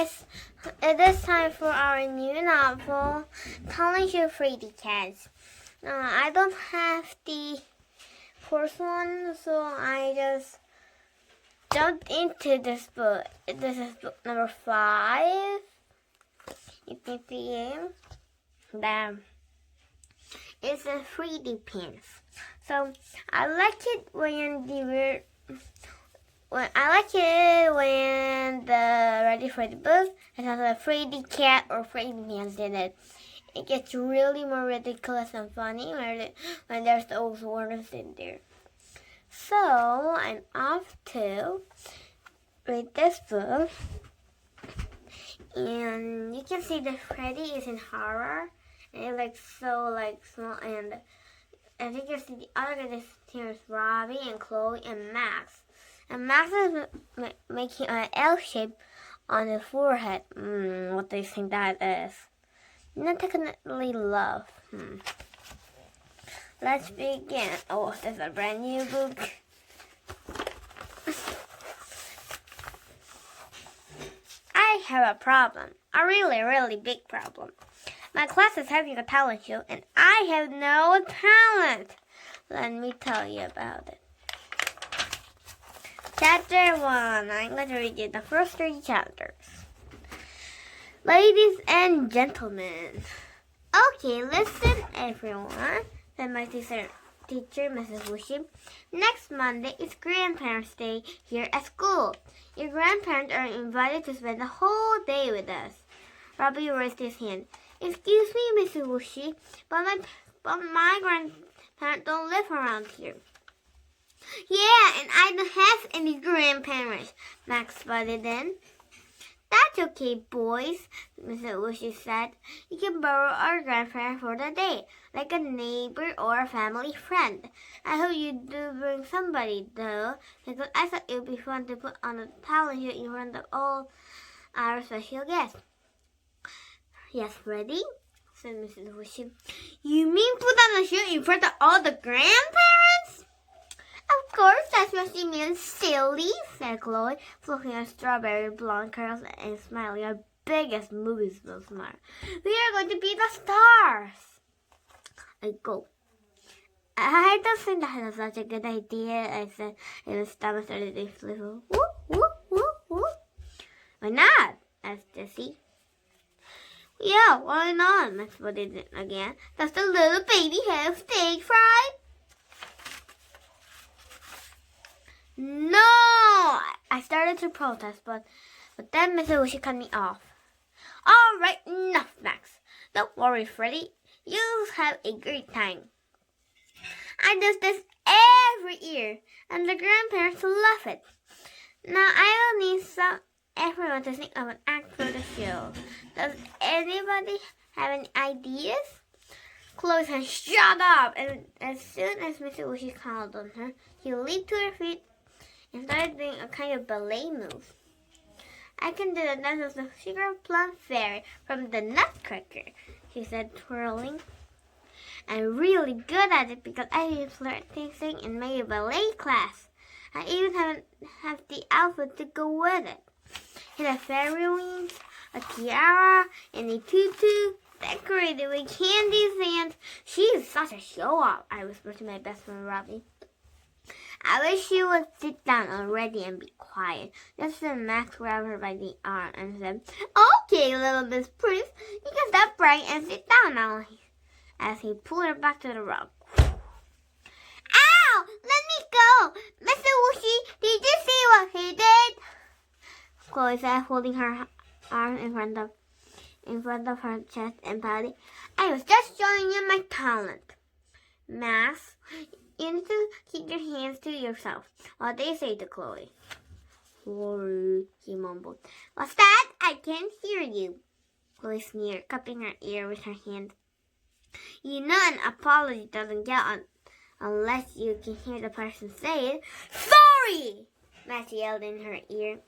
guys, it is time for our new novel, Talent Show Freddy Cats. I don't have the first one, so I just jumped into this book. This is book number 5. You can see it. It's a 3D pins. So I like it when the Ready for the Book it has a Freddy cat or Freddy pants in it. It gets really more ridiculous and funny when there's those words in there. So I'm off to read this book, and you can see that Freddy is in horror, and it's small, and as you can see the other guys here is Robbie and Chloe and Max. And Max is making an L shape on his forehead. What do you think that is? Not technically love. Let's begin. Oh, this is a brand new book. I have a problem. A really, really big problem. My class is having a talent show, and I have no talent. Let me tell you about it. Chapter 1. I'm going to read you the first 3 chapters. Ladies and gentlemen. Okay, listen, everyone, said my teacher, Mrs. Wushi. Next Monday is Grandparents' Day here at school. Your grandparents are invited to spend the whole day with us. Robbie raised his hand. Excuse me, Mrs. Wushi, but my grandparents don't live around here. Yeah, and I don't have any grandparents, Max butted in. That's okay, boys, Mrs. Wushi said. You can borrow our grandparents for the day, like a neighbor or a family friend. I hope you do bring somebody, though, because I thought it would be fun to put on a talent show in front of all our special guests. Yes, Freddy, said Mrs. Wushi. You mean put on a show in front of all the grandparents? Of course, that's what she means, silly, said Chloe, fluffing her strawberry blonde curls and smiling her biggest movie smile. We are going to be the stars. I go. I don't think that is such a good idea, I said, and his stomach started to flivel. Whoop, whoop, whoop, whoop. Why not? asked Jessie. Yeah, why not? Max put it in again. Does the little baby have stage fright? No! I started to protest, but then Mrs. Wushi cut me off. All right, enough, Max. Don't worry, Freddy. You'll have a great time. I do this every year, and the grandparents love it. Now I will need everyone to think of an act for the show. Does anybody have any ideas? Chloe said, shut up! And as soon as Mr. Wushi called on her, she leaped to her feet and started doing a kind of ballet move. I can do the dance of the sugar plum fairy from the Nutcracker, she said, twirling. I'm really good at it because I did flirting in my ballet class. I even have the outfit to go with it. It has fairy wings, a tiara, and a tutu decorated with candies, and she's such a show-off, I whispered to my best friend Robbie. I wish you would sit down already and be quiet. Just then Max grabbed her by the arm and said, Okay, little Miss Prince, you can stop crying and sit down now, as he pulled her back to the rug. Ow! Let me go! Mr. Wushi, did you see what he did? Chloe said, holding her arm in front of her chest and pouting. I was just showing you my talent. Max, you need to keep your hands to yourself. What do you say to Chloe? Sorry, he mumbled. What's that? I can't hear you. Chloe sneered, cupping her ear with her hand. You know an apology doesn't get on unless you can hear the person say it. Sorry! Max yelled in her ear.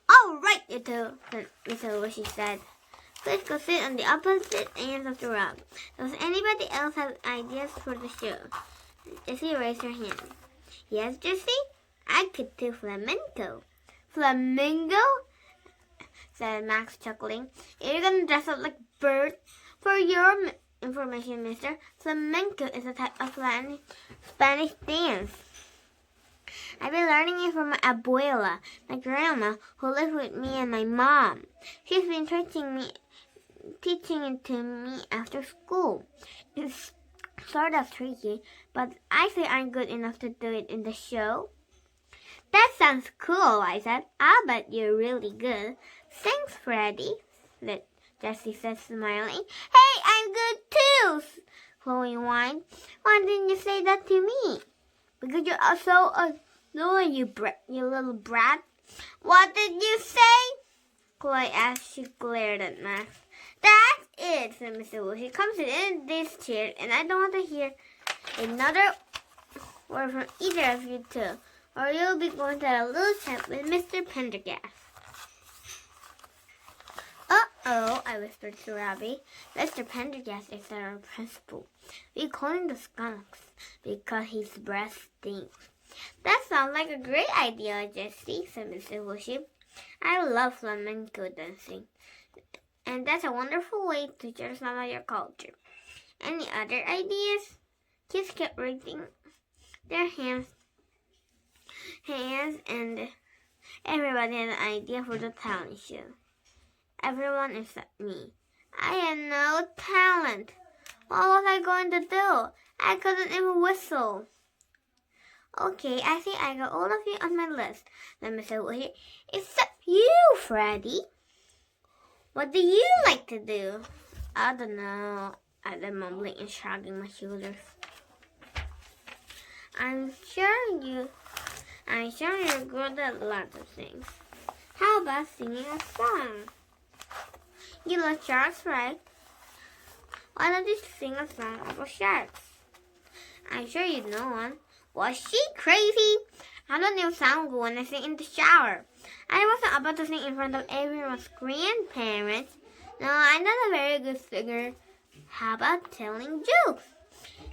All right, you two, Mr. Wushi said. Please go sit on the opposite ends of the rug. Does anybody else have ideas for the show? Jessie raised her hand. Yes, Jessie? I could do flamenco. Flamingo? said Max, chuckling. You're gonna dress up like bird? For your information, mister, flamenco is a type of Spanish dance. I've been learning it from my abuela, my grandma, who lives with me and my mom. She's been teaching it to me after school. It's sort of tricky, but I say I'm good enough to do it in the show. That sounds cool, I said. I'll bet you're really good. Thanks, Freddy, Jessie said, smiling. Hey, I'm good too, Chloe whined. Why didn't you say that to me? Because you're so annoying, you little brat. What did you say? Chloe asked. She glared at Max. That's it, said Mr. Woolsey. Come sit in this chair, and I don't want to hear another word from either of you two, or you'll be going to a little chat with Mr. Pendergast. Uh-oh, I whispered to Robbie. Mr. Pendergast is our principal. We call him the Skunks because his breath stinks. That sounds like a great idea, Jessie, said Mr. Woolsey. I love flamenco dancing, and that's a wonderful way to share some of your culture. Any other ideas? Kids kept raising their hands, and everybody had an idea for the talent show. Everyone except me. I had no talent. What was I going to do? I couldn't even whistle. Okay, I think I got all of you on my list. Then Mr. Woolsey, except you, Freddy. What do you like to do? I don't know, I said, mumbling and shrugging my shoulders. I'm sure you're good at lots of things. How about singing a song? You love sharks, right? Why don't you sing a song about sharks? I'm sure you know one. Was she crazy? I don't even sound good when I sing in the shower. I wasn't about to sing in front of everyone's grandparents. No, I'm not a very good singer. How about telling jokes?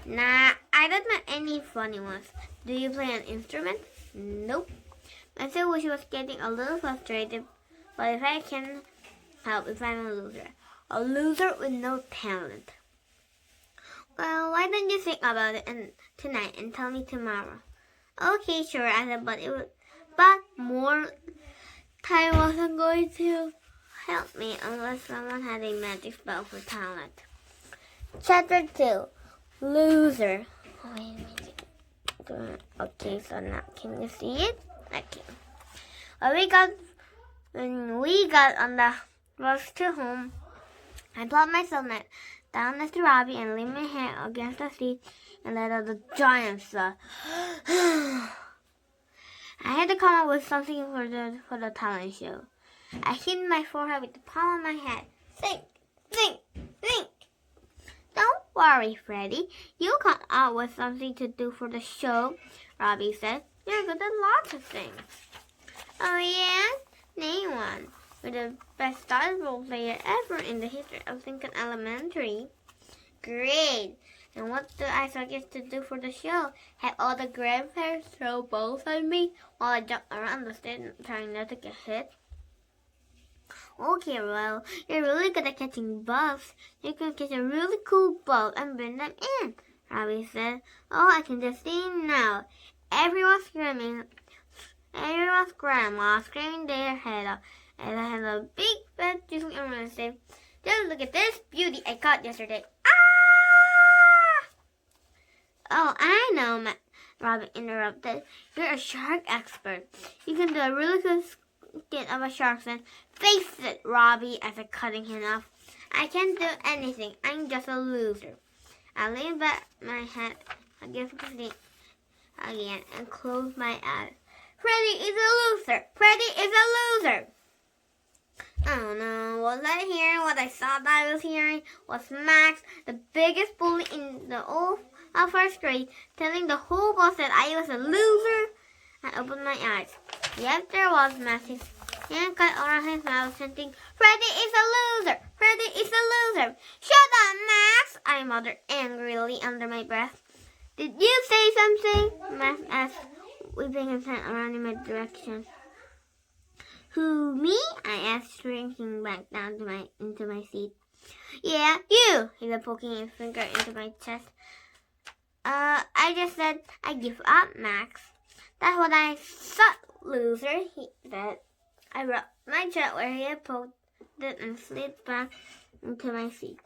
Nah, I don't know any funny ones. Do you play an instrument? Nope. Mr. Woolsey was getting a little frustrated, but if I can help if I'm a loser. A loser with no talent. Well, why don't you think about it tonight and tell me tomorrow? Okay, sure, I said, but more time wasn't going to help me unless someone had a magic spell for talent. Chapter 2, Loser. Wait a minute. Okay, so now can you see it? Okay. When we got on the bus to home, I plopped myself down next to Robbie and leaned my head against the seat and let out the giant sigh. I had to come up with something for the talent show. I hit my forehead with the palm of my hand. Think, think, think. Don't worry, Freddy. You'll come up with something to do for the show, Robbie said. You're good at lots of things. Oh, yeah? Name one. We're the best dodgeball player ever in the history of Lincoln Elementary. Great. And what do I suggest to do for the show? Have all the grandparents throw balls at me while I jump around the stage trying not to get hit? Okay, well, you're really good at catching bugs. You can catch a really cool bug and bring them in, Robbie said. Oh, I can just see now. Everyone's screaming. Everyone's grandma screaming their head off. And I had a big fat juicy and said, just look at this beauty I caught yesterday. Ah! Oh, I know, Robin interrupted. You're a shark expert. You can do a really good skin of a shark's fin. Face it, Robbie, I said, cutting him off. I can't do anything. I'm just a loser. I leaned back my head against the seat again and closed my eyes. Freddy is a loser. Freddy is a loser. Oh no, was I hearing what I thought I was hearing? Was Max, the biggest bully in the whole of first grade, telling the whole class that I was a loser? I opened my eyes. Yep, there was Max. His hand cut around his mouth, chanting, Freddy is a loser! Freddy is a loser! Shut up, Max! I muttered angrily under my breath. Did you say something? Max asked, whipping his hand around in my direction. Who, me? I asked, shrinking poking his finger into my chest. I just said, I give up, Max. That's what I thought, loser, he said. I rubbed my chest where he had poked it and slid back into my seat.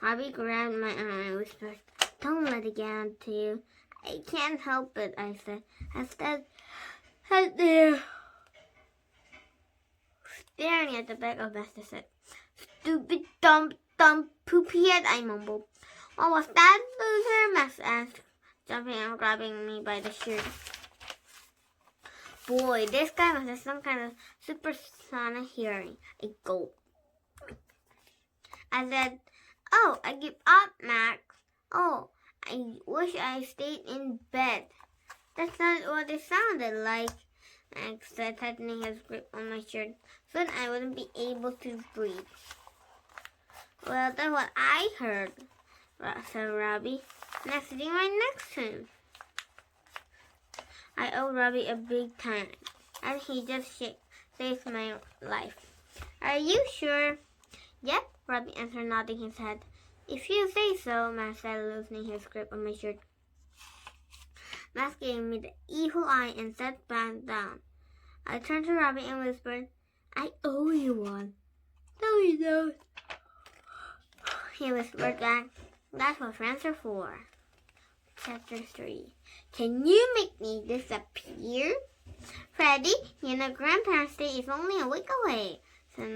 Robbie grabbed my arm and whispered, don't let it get onto you. I can't help it, I said. I stood there, staring at the back of Master's head. Stupid, dumb, poopy head, I mumbled. What was that, loser? Max asked, jumping and grabbing me by the shirt. Boy, this guy must have some kind of supersonic hearing. I gulped. I said, oh, I give up, Max. Oh, I wish I stayed in bed. That's not what it sounded like, Max said, tightening his grip on my shirt. Soon I wouldn't be able to breathe. Well, that's what I heard, said Robbie, Max sitting right next to him. I owe Robbie a big time, and he just saved my life. Are you sure? Yep, Robbie answered, nodding his head. If you say so, Max said, loosening his grip on my shirt. Max gave me the evil eye and sat back down. I turned to Robbie and whispered, I owe you one. No, you don't. He whispered back, that's what friends are for. Chapter 3. Can you make me disappear? Freddy, Grandparents' Day is only a week away, said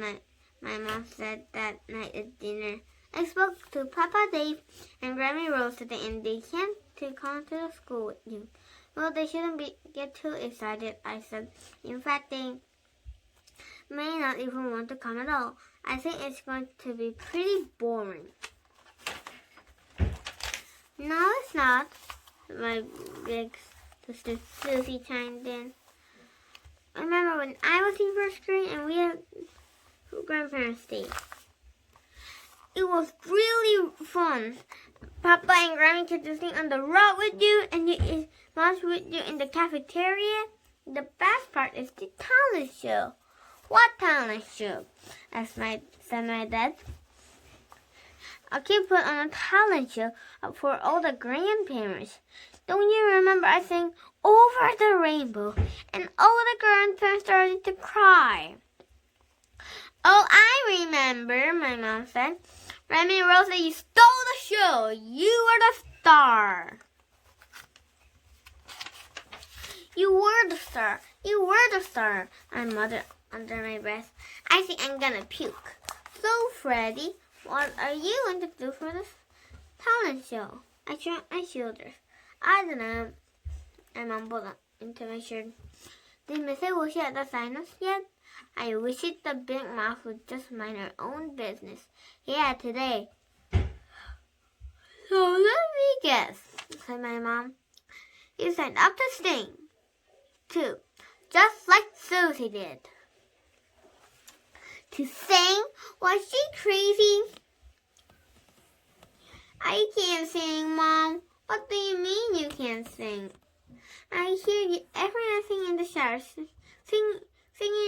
my mom said that night at dinner. I spoke to Papa Dave and Grammy Rose today, and they can't come to the school with you. Well, they shouldn't get too excited, I said. In fact, they may not even want to come at all. I think it's going to be pretty boring. No, it's not, my big sister Susie chimed in. I remember when I was in first grade and we had Grandparents' Day. It was really fun. Papa and Grammy get to sing on the road with you and you eat lunch with you in the cafeteria. The best part is the talent show. What talent show? Said my dad. A kid put on a talent show for all the grandparents. Don't you remember I sang Over the Rainbow and all the grandparents started to cry? Oh, I remember, my mom said. Remy Rose said you stole the show. You were the star. You were the star. You were the star, I muttered under my breath. I think I'm gonna puke. So, Freddy, what are you going to do for this talent show? I shrugged my shoulders. I don't know. I mumbled into my shirt. Did Mrs. Wushi at the sign us yet? I wish the big mouth would just mind her own business. Yeah, today. So let me guess, said my mom. You signed up to sing, too, just like Susie did. To sing? Was she crazy? I can't sing, Mom. What do you mean you can't sing? I hear you every night singing in the shower, singing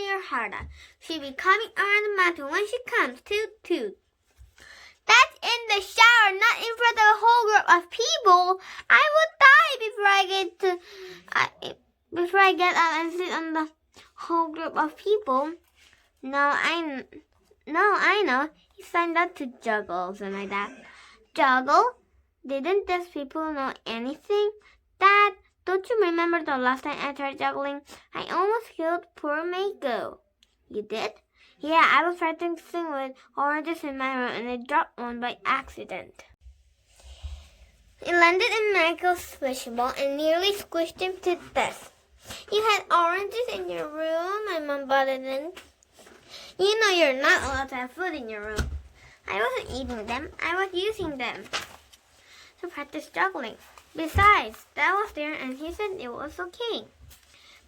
your heart out. She'll be coming around the mountain when she comes. Toot, toot. That's in the shower, not in front of a whole group of people. I will die before I get up and sit on the whole group of people. No, I know. He signed up to juggle, said my dad. Juggle? Didn't these people know anything? Dad, don't you remember the last time I tried juggling? I almost killed poor Mako. You did? Yeah, I was trying to sing with oranges in my room and I dropped one by accident. It landed in Michael's fishbowl and nearly squished him to death. You had oranges in your room, my mom butted in. You know you're not allowed to have food in your room. I wasn't eating them, I was using them to practice juggling. Besides, Dad was there and he said it was okay.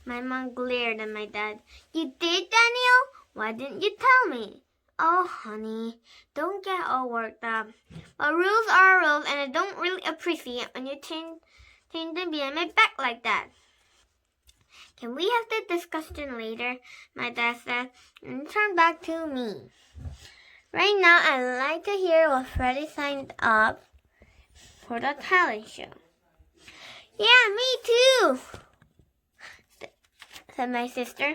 My mom glared at my dad. You did, Daniel? Why didn't you tell me? Oh, honey, don't get all worked up. But rules are rules and I don't really appreciate when you change them behind my back like that. Can we have the discussion later? My dad said and turned back to me. Right now, I'd like to hear what Freddy signed up for the talent show. Yeah, me too, said my sister.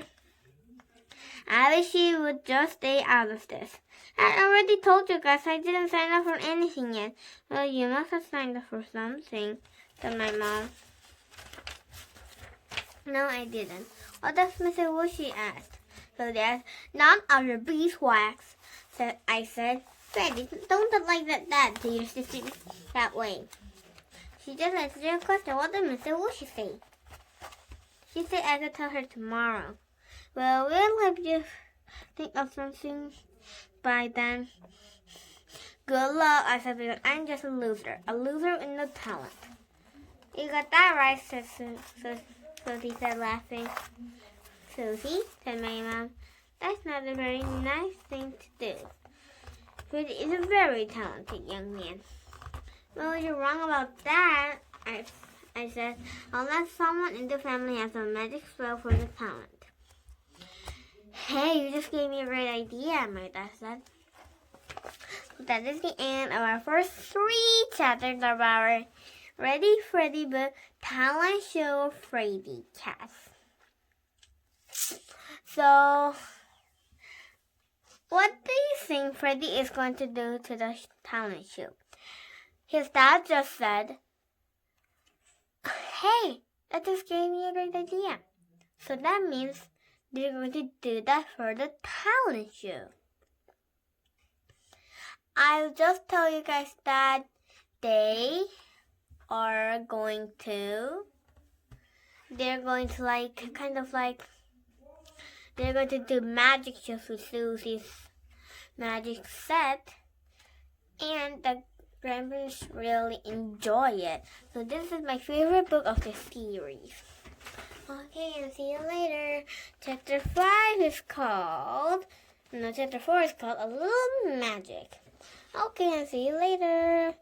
I wish she would just stay out of this. I already told you guys I didn't sign up for anything yet. Well, you must have signed up for something, said my mom. No, I didn't. What does Mr. Wushy ask? So there's none of your beeswax, I said. Freddy, don't talk like that to your sister that way. She just answered your question. What did Mr. Wushy say? She said I could tell her tomorrow. Well, we'll have you think of something by then. Good luck, I said, because I'm just a loser with no talent. You got that right, Susie said, laughing. Susie, said my mom, that's not a very nice thing to do. Freddy is a very talented young man. Well, you're wrong about that, I said, unless someone in the family has a magic spell for the talent. Hey, you just gave me a great idea, my dad said. That is the end of our first 3 chapters of our Ready Freddy book, Talent Show Freddy Cast. So, what do you think Freddy is going to do to the talent show? His dad just said, hey, that just gave me a great idea. So that means they're going to do that for the talent show. I'll just tell you guys that they're going to do magic shows with Susie's magic set, and the grandparents really enjoy it. So this is my favorite book of the series. Okay, and see you later. Chapter 4 is called A Little Magic. Okay, and see you later.